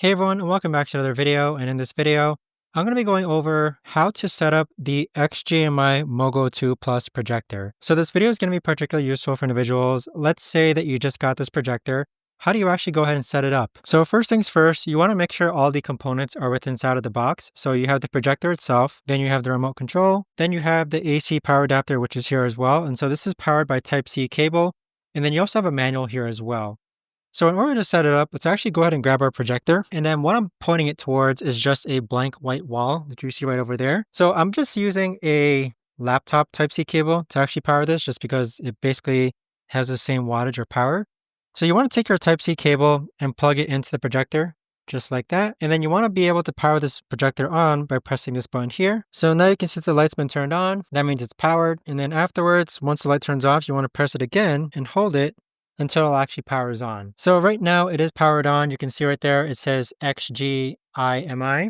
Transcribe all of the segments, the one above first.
Hey everyone, and welcome back to another video. And in this video, I'm going to be going over how to set up the XGMI MoGo 2 Plus projector. So this video is going to be particularly useful for individuals. Let's say that you just got this projector. How do you actually go ahead and set it up? So first things first, you want to make sure all the components are within inside of the box. So you have the projector itself, then you have the remote control, then you have the AC power adapter, which is here as well. And so this is powered by Type-C cable. And then you also have a manual here as well. So in order to set it up, let's actually go ahead and grab our projector. And then what I'm pointing it towards is just a blank white wall that you see right over there. So I'm just using a laptop Type-C cable to actually power this just because it basically has the same wattage or power. So you want to take your Type-C cable and plug it into the projector just like that. And then you want to be able to power this projector on by pressing this button here. So now you can see the light's been turned on. That means it's powered. And then afterwards, once the light turns off, you want to press it again and hold it until it actually powers on. So right now it is powered on. You can see right there, it says XGIMI.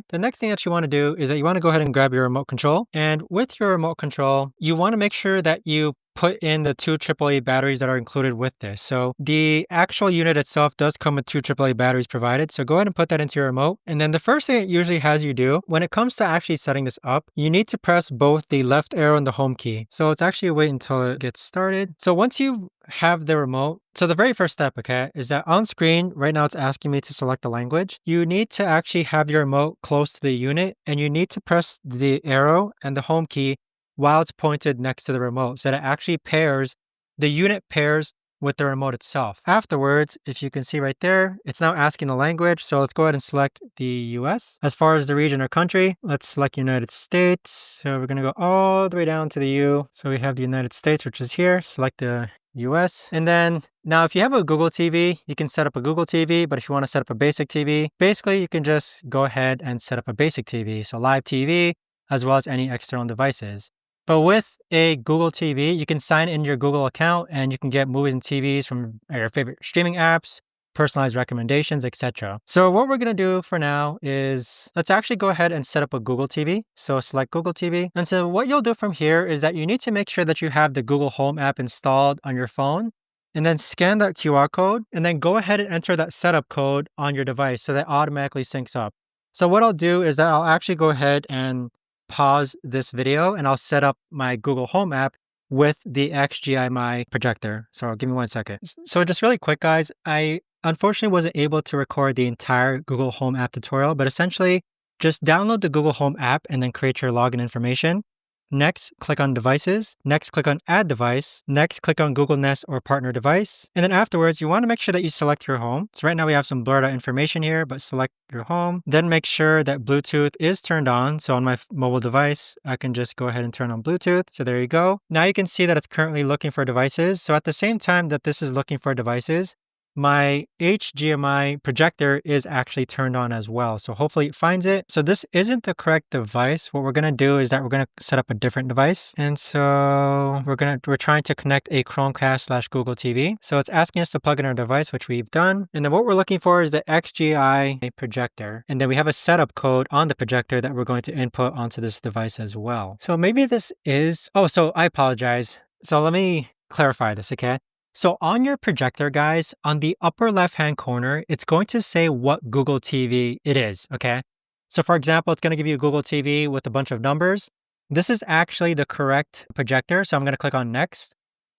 The next thing that you want to do is that you want to go ahead and grab your remote control. And with your remote control, you want to make sure that you put in the two AAA batteries that are included with this. So the actual unit itself does come with two AAA batteries provided. So go ahead and put that into your remote. And then the first thing it usually has you do, when it comes to actually setting this up, you need to press both the left arrow and the home key. So let's actually wait until it gets started. So once you have the remote, so the very first step, okay, is that on screen, right now it's asking me to select the language. You need to actually have your remote close to the unit and you need to press the arrow and the home key while it's pointed next to the remote so that it actually pairs, the unit pairs with the remote itself. Afterwards, if you can see right there, it's now asking the language. So let's go ahead and select the US. As far as the region or country, let's select United States. So we're going to go all the way down to the U. So we have the United States, which is here. Select the US. And then now if you have a Google TV, you can set up a Google TV, but if you want to set up a basic TV, basically you can just go ahead and set up a basic TV. So live TV, as well as any external devices. But with a Google TV, you can sign in your Google account and you can get movies and TVs from your favorite streaming apps, personalized recommendations, etc. So what we're going to do for now is let's actually go ahead and set up a Google TV. So select Google TV. And so what you'll do from here is that you need to make sure that you have the Google Home app installed on your phone and then scan that QR code and then go ahead and enter that setup code on your device so that automatically syncs up. So what I'll do is that I'll actually go ahead and pause this video and I'll set up my Google Home app with the XGIMI projector. So give me 1 second. So just really quick, guys, I unfortunately wasn't able to record the entire Google Home app tutorial, but essentially just download the Google Home app and then create your login information. Next, click on Devices. Next, click on Add Device. Next, click on Google Nest or Partner Device. And then afterwards, you want to make sure that you select your home. So right now we have some blurred out information here, but select your home. Then make sure that Bluetooth is turned on. So on my mobile device, I can just go ahead and turn on Bluetooth. So there you go. Now you can see that it's currently looking for devices. So at the same time that this is looking for devices, my HDMI projector is actually turned on as well. So hopefully it finds it. So this isn't the correct device. What we're going to do is that we're going to set up a different device. And so we're trying to connect a Chromecast / Google TV. So it's asking us to plug in our device, which we've done. And then what we're looking for is the XGI projector. And then we have a setup code on the projector that we're going to input onto this device as well. So maybe this is, so I apologize. So let me clarify this, okay? So on your projector, guys, on the upper left-hand corner, it's going to say what Google TV it is, okay? So for example, it's going to give you a Google TV with a bunch of numbers. This is actually the correct projector, so I'm going to click on Next.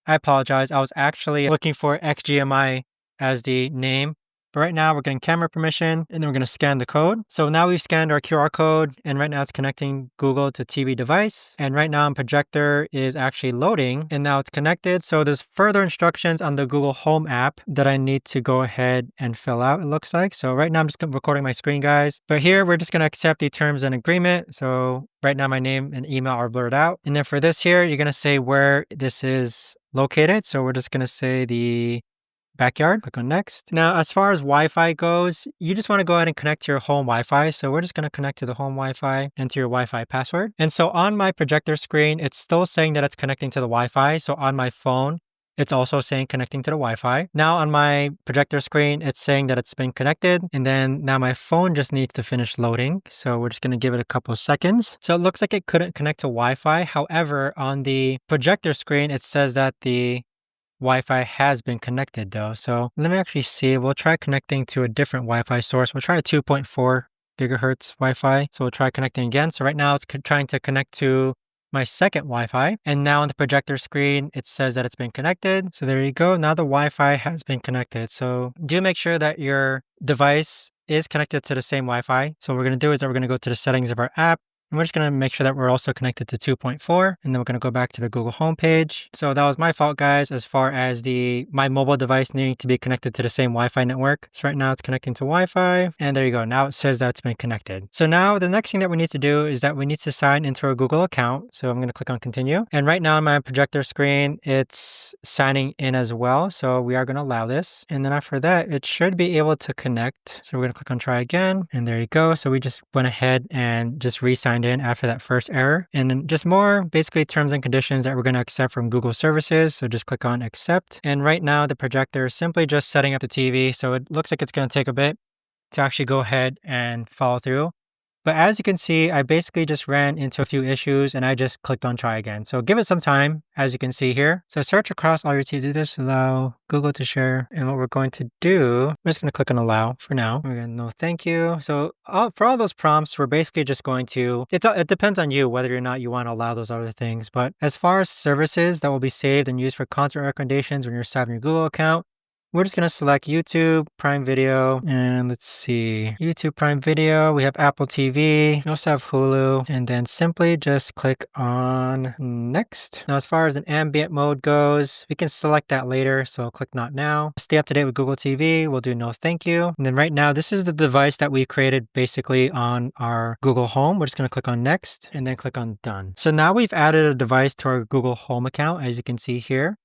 I apologize. I was actually looking for XGMI as the name. But right now we're getting camera permission and then we're going to scan the code. So now we've scanned our QR code and right now it's connecting Google to TV device. And right now projector is actually loading and now it's connected. So there's further instructions on the Google Home app that I need to go ahead and fill out, it looks like. So right now I'm just recording my screen, guys. But here we're just going to accept the terms and agreement. So right now my name and email are blurred out. And then for this here, you're going to say where this is located. So we're just going to say the backyard. Click on Next. Now, as far as Wi-Fi goes, you just want to go ahead and connect to your home Wi-Fi. So we're just going to connect to the home Wi-Fi, enter your Wi-Fi password. And so on my projector screen, it's still saying that it's connecting to the Wi-Fi. So on my phone, it's also saying connecting to the Wi-Fi. Now on my projector screen, it's saying that it's been connected. And then now my phone just needs to finish loading. So we're just going to give it a couple of seconds. So it looks like it couldn't connect to Wi-Fi. However, on the projector screen, it says that the Wi-Fi has been connected though. So let me actually see. We'll try connecting to a different Wi-Fi source. We'll try a 2.4 gigahertz Wi-Fi. So we'll try connecting again. So right now it's trying to connect to my second Wi-Fi. And now on the projector screen, it says that it's been connected. So there you go. Now the Wi-Fi has been connected. So do make sure that your device is connected to the same Wi-Fi. So what we're going to do is that we're going to go to the settings of our app. And we're just going to make sure that we're also connected to 2.4, and then we're going to go back to the Google homepage. So that was my fault, guys, as far as my mobile device needing to be connected to the same Wi-Fi network. So right now it's connecting to Wi-Fi, and there you go. Now it says that it's been connected. So now the next thing that we need to do is that we need to sign into our Google account. So I'm going to click on continue. And right now on my projector screen, it's signing in as well. So we are going to allow this. And then after that, it should be able to connect. So we're going to click on try again, and there you go. So we just went ahead and just re-signed in after that first error. And then just more basically terms and conditions that we're going to accept from Google services. So just click on accept. And right now the projector is simply just setting up the TV. So it looks like it's going to take a bit to actually go ahead and follow through. But as you can see, I basically just ran into a few issues and I just clicked on try again. So give it some time, as you can see here. So search across all your TVs. Do this, allow Google to share. And what we're going to do, I'm just going to click on allow for now. We're going to no thank you. So for all those prompts, we're basically just going to, it depends on you whether or not you want to allow those other things. But as far as services that will be saved and used for content recommendations when you're saving your Google account, we're just going to select YouTube, Prime Video, and let's see, YouTube Prime Video, we have Apple TV, we also have Hulu, and then simply just click on next. Now, as far as an ambient mode goes, we can select that later, so click not now. Stay up to date with Google TV, we'll do no thank you. And then right now, this is the device that we created basically on our Google Home. We're just going to click on next and then click on done. So now we've added a device to our Google Home account, as you can see here.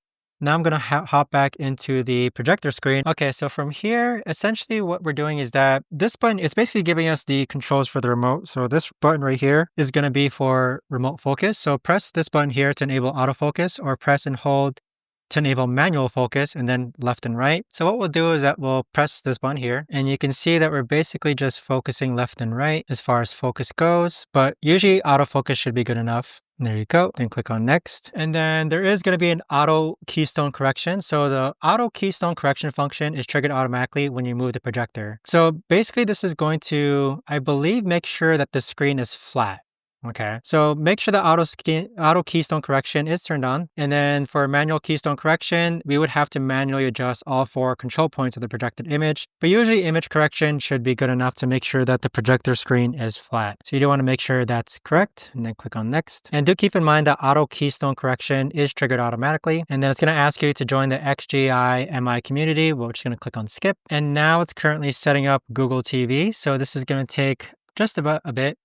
Now I'm going to hop back into the projector screen. Okay, so from here, essentially what we're doing is that this button, it's basically giving us the controls for the remote. So this button right here is going to be for remote focus. So press this button here to enable autofocus, or press and hold to enable manual focus, and then left and right. So what we'll do is that we'll press this button here, and you can see that we're basically just focusing left and right as far as focus goes, but usually autofocus should be good enough. And there you go. Then click on next. And then there is going to be an auto keystone correction. So the auto keystone correction function is triggered automatically when you move the projector. So basically this is going to, I believe, make sure that the screen is flat. Okay, so make sure the auto keystone correction is turned on. And then for manual keystone correction, we would have to manually adjust all 4 control points of the projected image. But usually image correction should be good enough to make sure that the projector screen is flat. So you do want to make sure that's correct, and then click on next. And do keep in mind that auto keystone correction is triggered automatically. And then it's going to ask you to join the XGIMI community. We're just going to click on skip. And now it's currently setting up Google TV. So this is going to take just about a bit.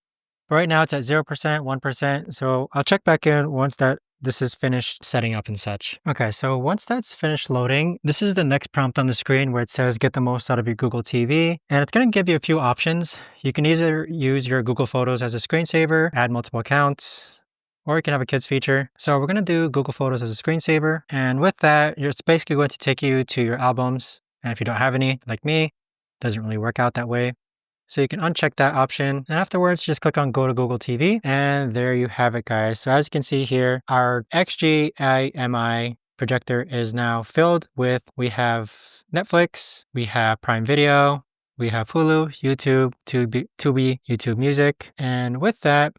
Right now it's at 0%, 1%. So I'll check back in once this is finished setting up and such. Okay, so once that's finished loading, this is the next prompt on the screen where it says get the most out of your Google TV. And it's going to give you a few options. You can either use your Google Photos as a screensaver, add multiple accounts, or you can have a kids feature. So we're going to do Google Photos as a screensaver. And with that, it's basically going to take you to your albums. And if you don't have any, like me, it doesn't really work out that way. So you can uncheck that option, and afterwards just click on go to Google TV, and there you have it, guys. So as you can see here, our XGIMI projector is now filled with, we have Netflix, we have Prime Video, we have Hulu, YouTube, Tubi, YouTube Music, and with that,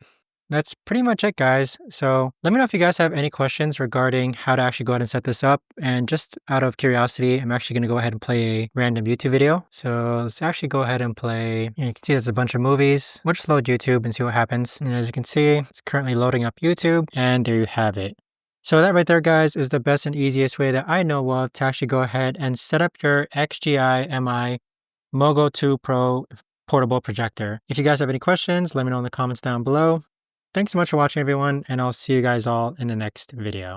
that's pretty much it, guys. So let me know if you guys have any questions regarding how to actually go ahead and set this up. And just out of curiosity, I'm actually going to go ahead and play a random YouTube video. So let's actually go ahead and play. You can see there's a bunch of movies. We'll just load YouTube and see what happens. And as you can see, it's currently loading up YouTube, and there you have it. So that right there, guys, is the best and easiest way that I know of to actually go ahead and set up your XGIMI MoGo 2 Pro portable projector. If you guys have any questions, let me know in the comments down below. Thanks so much for watching, everyone, and I'll see you guys all in the next video.